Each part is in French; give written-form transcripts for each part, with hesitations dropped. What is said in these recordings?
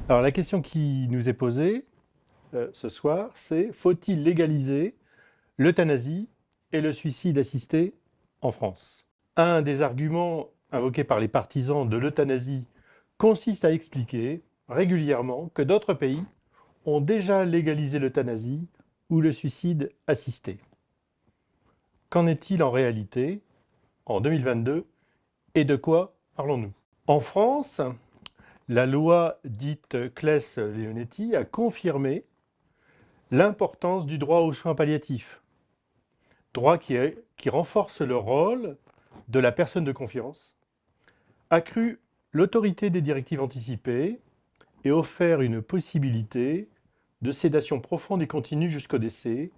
Alors la question qui nous est posée ce soir, c'est faut-il légaliser l'euthanasie et le suicide assisté en France? Un des arguments invoqués par les partisans de l'euthanasie consiste à expliquer régulièrement que d'autres pays ont déjà légalisé l'euthanasie ou le suicide assisté. Qu'en est-il en réalité en 2022 et de quoi parlons-nous? En France, la loi dite Claes-Leonetti a confirmé l'importance du droit aux soins palliatifs, droit qui renforce le rôle de la personne de confiance, accru l'autorité des directives anticipées et offert une possibilité de sédation profonde et continue jusqu'au décès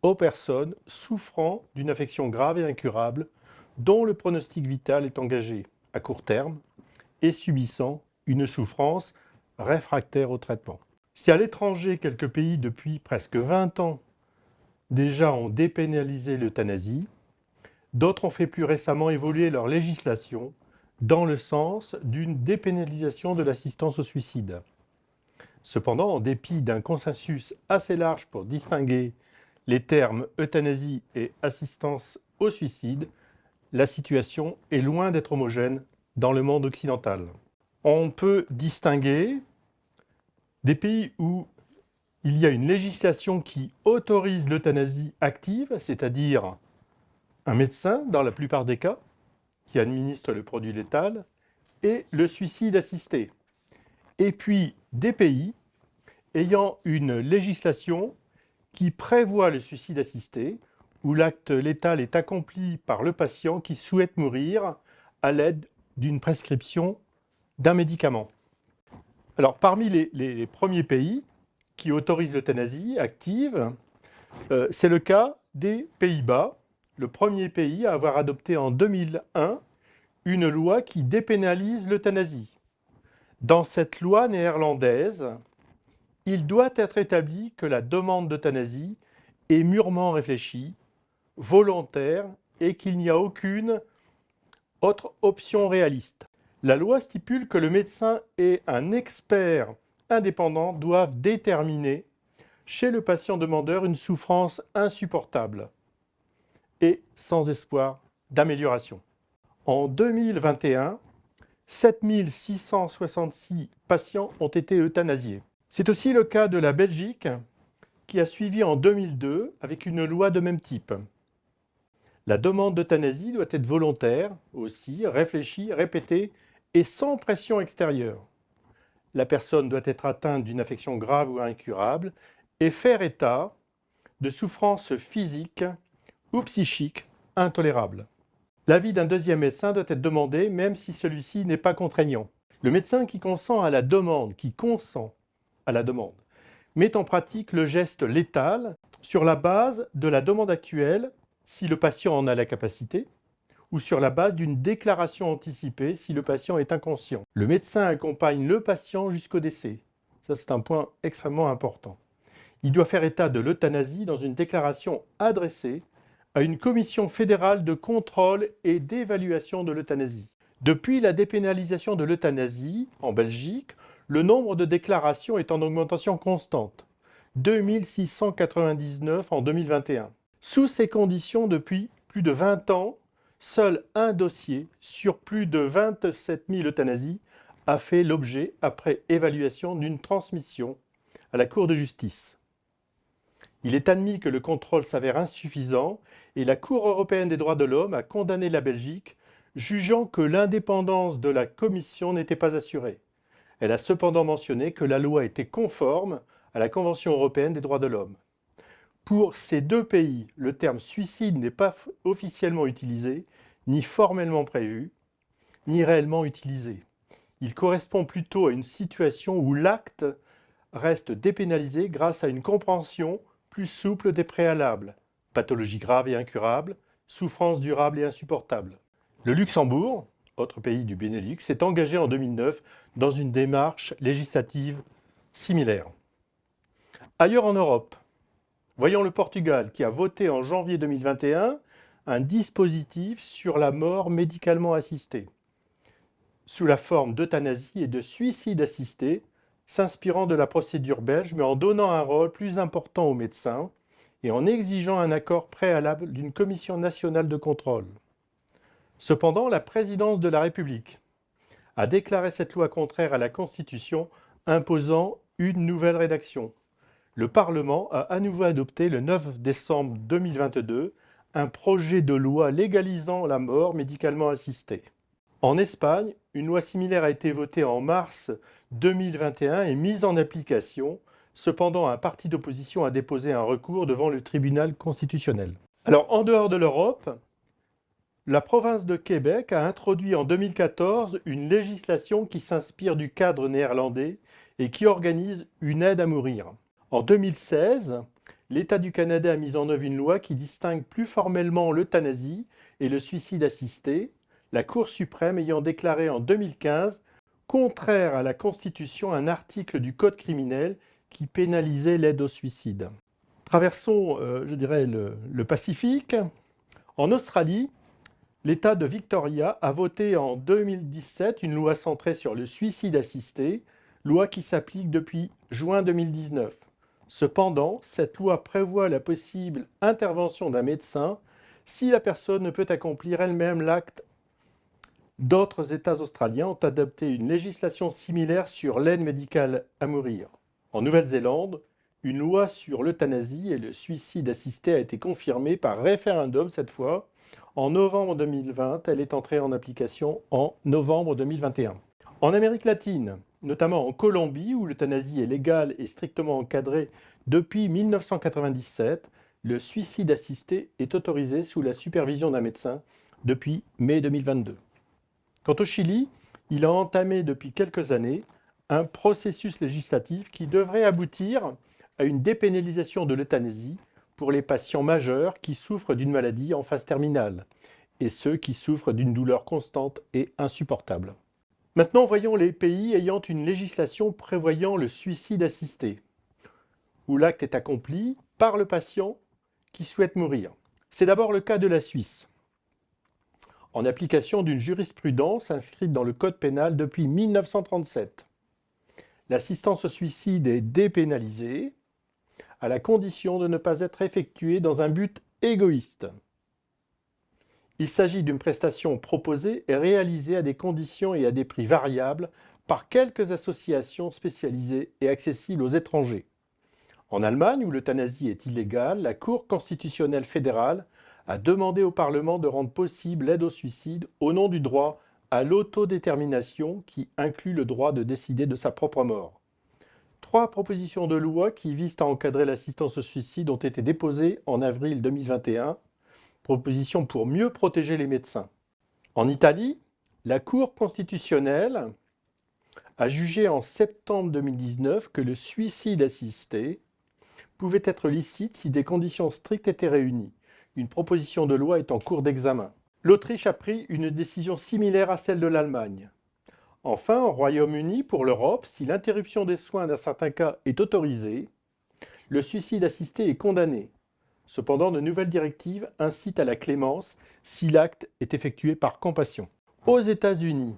aux personnes souffrant d'une affection grave et incurable dont le pronostic vital est engagé à court terme et subissant une souffrance réfractaire au traitement. Si à l'étranger, quelques pays depuis presque 20 ans déjà ont dépénalisé l'euthanasie, d'autres ont fait plus récemment évoluer leur législation dans le sens d'une dépénalisation de l'assistance au suicide. Cependant, en dépit d'un consensus assez large pour distinguer les termes euthanasie et assistance au suicide, la situation est loin d'être homogène dans le monde occidental. On peut distinguer des pays où il y a une législation qui autorise l'euthanasie active, c'est-à-dire un médecin, dans la plupart des cas, qui administre le produit létal, et le suicide assisté. Et puis des pays ayant une législation qui prévoit le suicide assisté, où l'acte létal est accompli par le patient qui souhaite mourir à l'aide d'une prescription d'un médicament. Alors, parmi les premiers pays qui autorisent l'euthanasie active, c'est le cas des Pays-Bas, le premier pays à avoir adopté en 2001 une loi qui dépénalise l'euthanasie. Dans cette loi néerlandaise, il doit être établi que la demande d'euthanasie est mûrement réfléchie, volontaire et qu'il n'y a aucune autre option réaliste. La loi stipule que le médecin et un expert indépendant doivent déterminer chez le patient demandeur une souffrance insupportable et sans espoir d'amélioration. En 2021, 7666 patients ont été euthanasiés. C'est aussi le cas de la Belgique qui a suivi en 2002 avec une loi de même type. La demande d'euthanasie doit être volontaire aussi, réfléchie, répétée et sans pression extérieure. La personne doit être atteinte d'une affection grave ou incurable et faire état de souffrances physiques ou psychiques intolérables. L'avis d'un deuxième médecin doit être demandé même si celui-ci n'est pas contraignant. Le médecin qui consent à la demande, met en pratique le geste létal sur la base de la demande actuelle si le patient en a la capacité, ou sur la base d'une déclaration anticipée si le patient est inconscient. Le médecin accompagne le patient jusqu'au décès. Ça, c'est un point extrêmement important. Il doit faire état de l'euthanasie dans une déclaration adressée à une commission fédérale de contrôle et d'évaluation de l'euthanasie. Depuis la dépénalisation de l'euthanasie en Belgique, le nombre de déclarations est en augmentation constante. 2699 en 2021. Sous ces conditions, depuis plus de 20 ans, seul un dossier sur plus de 27 000 euthanasies a fait l'objet, après évaluation, d'une transmission à la Cour de justice. Il est admis que le contrôle s'avère insuffisant et la Cour européenne des droits de l'homme a condamné la Belgique, jugeant que l'indépendance de la Commission n'était pas assurée. Elle a cependant mentionné que la loi était conforme à la Convention européenne des droits de l'homme. Pour ces deux pays, le terme suicide n'est pas officiellement utilisé, ni formellement prévu, ni réellement utilisé. Il correspond plutôt à une situation où l'acte reste dépénalisé grâce à une compréhension plus souple des préalables, pathologie grave et incurable, souffrance durable et insupportable. Le Luxembourg, autre pays du Benelux, s'est engagé en 2009 dans une démarche législative similaire. Ailleurs en Europe, voyons le Portugal qui a voté en janvier 2021 un dispositif sur la mort médicalement assistée, sous la forme d'euthanasie et de suicide assisté, s'inspirant de la procédure belge, mais en donnant un rôle plus important aux médecins et en exigeant un accord préalable d'une commission nationale de contrôle. Cependant, la présidence de la République a déclaré cette loi contraire à la Constitution, imposant une nouvelle rédaction. Le Parlement a à nouveau adopté le 9 décembre 2022 un projet de loi légalisant la mort médicalement assistée. En Espagne, une loi similaire a été votée en mars 2021 et mise en application. Cependant, un parti d'opposition a déposé un recours devant le tribunal constitutionnel. Alors, en dehors de l'Europe, la province de Québec a introduit en 2014 une législation qui s'inspire du cadre néerlandais et qui organise une aide à mourir. En 2016, l'État du Canada a mis en œuvre une loi qui distingue plus formellement l'euthanasie et le suicide assisté, la Cour suprême ayant déclaré en 2015 contraire à la Constitution un article du Code criminel qui pénalisait l'aide au suicide. Traversons, le Pacifique. En Australie, l'État de Victoria a voté en 2017 une loi centrée sur le suicide assisté, loi qui s'applique depuis juin 2019. Cependant, cette loi prévoit la possible intervention d'un médecin si la personne ne peut accomplir elle-même l'acte. D'autres États australiens ont adopté une législation similaire sur l'aide médicale à mourir. En Nouvelle-Zélande, une loi sur l'euthanasie et le suicide assisté a été confirmée par référendum cette fois. En novembre 2020, elle est entrée en application en novembre 2021. En Amérique latine, notamment en Colombie, où l'euthanasie est légale et strictement encadrée depuis 1997, le suicide assisté est autorisé sous la supervision d'un médecin depuis mai 2022. Quant au Chili, il a entamé depuis quelques années un processus législatif qui devrait aboutir à une dépénalisation de l'euthanasie pour les patients majeurs qui souffrent d'une maladie en phase terminale et ceux qui souffrent d'une douleur constante et insupportable. Maintenant, voyons les pays ayant une législation prévoyant le suicide assisté, où l'acte est accompli par le patient qui souhaite mourir. C'est d'abord le cas de la Suisse, en application d'une jurisprudence inscrite dans le Code pénal depuis 1937. L'assistance au suicide est dépénalisée à la condition de ne pas être effectuée dans un but égoïste. Il s'agit d'une prestation proposée et réalisée à des conditions et à des prix variables par quelques associations spécialisées et accessibles aux étrangers. En Allemagne, où l'euthanasie est illégale, la Cour constitutionnelle fédérale a demandé au Parlement de rendre possible l'aide au suicide au nom du droit à l'autodétermination qui inclut le droit de décider de sa propre mort. 3 propositions de loi qui visent à encadrer l'assistance au suicide ont été déposées en avril 2021, propositions pour mieux protéger les médecins. En Italie, la Cour constitutionnelle a jugé en septembre 2019 que le suicide assisté pouvait être licite si des conditions strictes étaient réunies. Une proposition de loi est en cours d'examen. L'Autriche a pris une décision similaire à celle de l'Allemagne. Enfin, au Royaume-Uni, pour l'Europe, si l'interruption des soins dans certains cas est autorisée, le suicide assisté est condamné. Cependant, de nouvelles directives incitent à la clémence si l'acte est effectué par compassion. Aux États-Unis,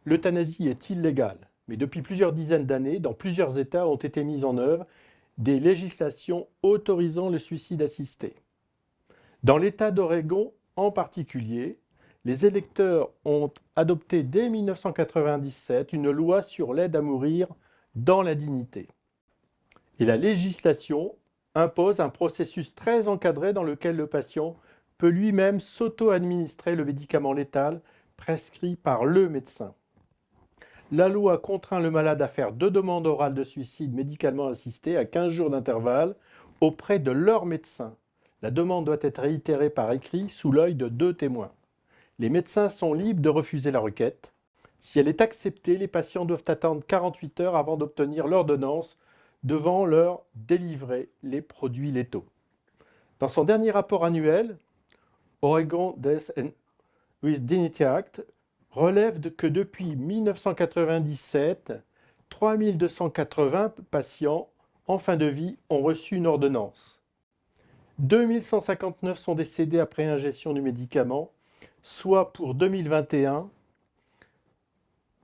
l'euthanasie est illégale, mais depuis plusieurs dizaines d'années, dans plusieurs États ont été mises en œuvre des législations autorisant le suicide assisté. Dans l'État d'Oregon en particulier, les électeurs ont adopté dès 1997 une loi sur l'aide à mourir dans la dignité. Et la législation impose un processus très encadré dans lequel le patient peut lui-même s'auto-administrer le médicament létal prescrit par le médecin. La loi contraint le malade à faire 2 demandes orales de suicide médicalement assistées à 15 jours d'intervalle auprès de leur médecin. La demande doit être réitérée par écrit sous l'œil de 2 témoins. Les médecins sont libres de refuser la requête. Si elle est acceptée, les patients doivent attendre 48 heures avant d'obtenir l'ordonnance devant leur délivrer les produits létaux. Dans son dernier rapport annuel, Oregon Death with Dignity Act relève que depuis 1997, 3280 patients en fin de vie ont reçu une ordonnance. 2159 sont décédés après ingestion du médicament, soit pour 2021,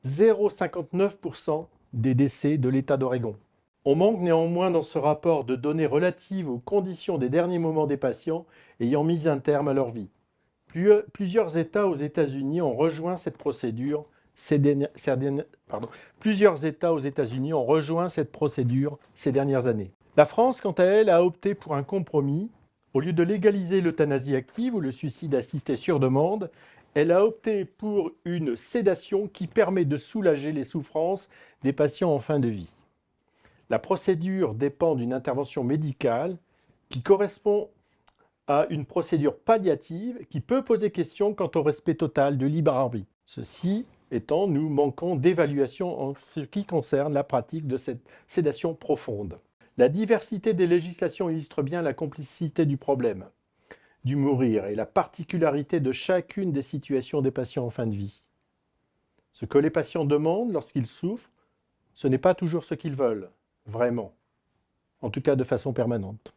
0,59% des décès de l'État d'Oregon. On manque néanmoins dans ce rapport de données relatives aux conditions des derniers moments des patients ayant mis un terme à leur vie. Plusieurs États aux États-Unis ont rejoint cette procédure ces dernières années. La France, quant à elle, a opté pour un compromis. Au lieu de légaliser l'euthanasie active ou le suicide assisté sur demande, elle a opté pour une sédation qui permet de soulager les souffrances des patients en fin de vie. La procédure dépend d'une intervention médicale qui correspond à une procédure palliative qui peut poser question quant au respect total du libre arbitre. Ceci étant, nous manquons d'évaluation en ce qui concerne la pratique de cette sédation profonde. La diversité des législations illustre bien la complexité du problème du mourir et la particularité de chacune des situations des patients en fin de vie. Ce que les patients demandent lorsqu'ils souffrent, ce n'est pas toujours ce qu'ils veulent, vraiment, en tout cas de façon permanente.